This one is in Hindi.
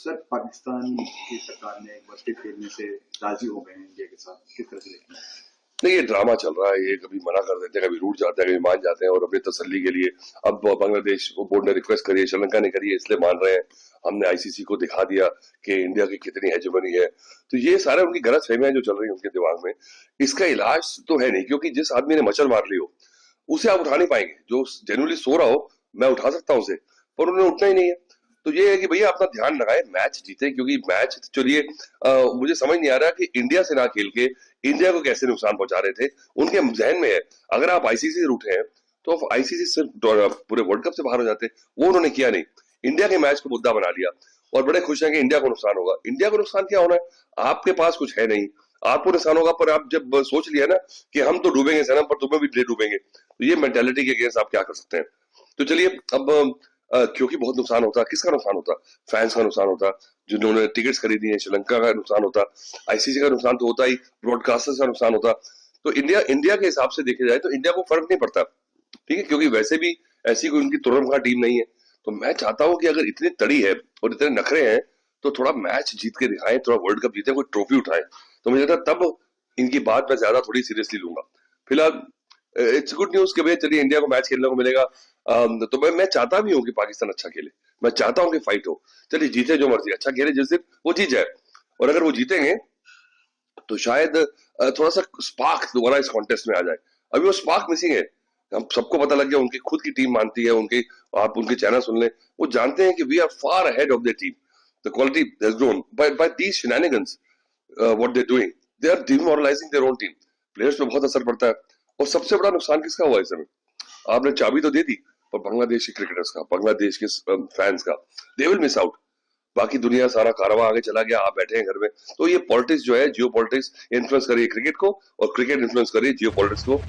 सर पाकिस्तान की सरकार ने एक बार फिर खेलने से राजी हो गए हैं इंडिया के साथ, किस तरह से देखते हैं? नहीं, ये ड्रामा चल रहा है। ये कभी मना कर देते हैं, कभी रूठ जाते हैं, कभी मान जाते हैं और अपनी तसल्ली के लिए अब बांग्लादेश बोर्ड ने रिक्वेस्ट करी है, श्रीलंका ने करी है, इसलिए मान रहे हैं। हमने आईसीसी को दिखा दिया कि इंडिया की कितनी हेजेमनी है। तो ये सारे उनकी गलत फहमियां जो चल रही है उनके दिमाग में, इसका इलाज तो है नहीं, क्योंकि जिस आदमी ने मचल मार ली हो उसे आप उठा नहीं पाएंगे। जो जेन्युइनली सो रहा हो मैं उठा सकता हूँ उसे, पर उन्हें उठना ही नहीं है। तो ये है कि भैया अपना ध्यान लगाए, मैच जीते, क्योंकि मैच चलिए मुझे समझ नहीं आ रहा कि इंडिया से ना खेल के इंडिया को कैसे नुकसान पहुंचा रहे थे। उनके जहन में है अगर आप आईसीसी से रूठे हैं तो आप आईसीसी से पूरे वर्ल्ड कप से बाहर हो जाते। वो उन्होंने किया नहीं, इंडिया के मैच को मुद्दा बना लिया और बड़े खुश हैं कि इंडिया को नुकसान होगा। इंडिया को नुकसान क्या होना है, आपके पास कुछ है नहीं, आपको नुकसान होगा। पर आप जब सोच लिया ना कि हम तो डूबेंगे सनम, पर तुम्हें भी डूबेंगे, तो ये मेंटेलिटी के अगेंस्ट आप क्या कर सकते हैं। तो चलिए अब क्योंकि बहुत नुकसान होता, किसका नुकसान होता, फैंस का नुकसान होता, जिन्होंने टिकट्स खरीदी है, श्रीलंका का नुकसान होता, आईसीसी का नुकसान तो होता ही, ब्रॉडकास्टर्स का नुकसान होता। तो इंडिया इंडिया के हिसाब से देखा जाए तो इंडिया को फर्क नहीं पड़ता, ठीक है, क्योंकि वैसे भी ऐसी कोई उनकी तुरंत टीम नहीं है। तो मैं चाहता हूं कि अगर इतनी तड़ी है और इतने नखरे हैं तो थोड़ा मैच जीत के दिखाएं, थोड़ा वर्ल्ड कप जीते, कोई ट्रॉफी उठाएं। तो मुझे लगता है तब इनकी बात मैं ज्यादा थोड़ी सीरियसली लूंगा। फिलहाल इट्स गुड न्यूज कि भैया चलिए इंडिया को मैच खेलने को मिलेगा। तो मैं चाहता भी हूँ कि पाकिस्तान अच्छा खेले, मैं चाहता हूँ कि फाइट हो, चलिए जीते जो मर्जी, अच्छा खेले, जिस दिन वो जीत जाए। और अगर वो जीतेंगे तो शायद थोड़ा सा स्पार्क दोबारा इस कॉन्टेस्ट में आ जाए। अभी वो स्पार्क मिसिंग है। हम सबको पता लग गया, उनकी खुद की टीम मानती है, उनकी आप उनके चैनल सुन लें, वो जानते हैं कि we are far ahead of the team, the quality has grown by these shenanigans. What they doing, they are demoralising their own team. Players पे बहुत असर पड़ता है। और सबसे बड़ा नुकसान किसका हुआ इस समय, आपने चाबी तो दे दी, पर बांग्लादेश के क्रिकेटर्स का, बांग्लादेश के फैंस का, दे विल मिस आउट। बाकी दुनिया सारा कारवां आगे चला गया, आप बैठे हैं घर में। तो ये पॉलिटिक्स जो है, जियो पॉलिटिक्स इन्फ्लुएंस कर रही है क्रिकेट को, और क्रिकेट इन्फ्लुएंस कर रही है जियो पॉलिटिक्स को।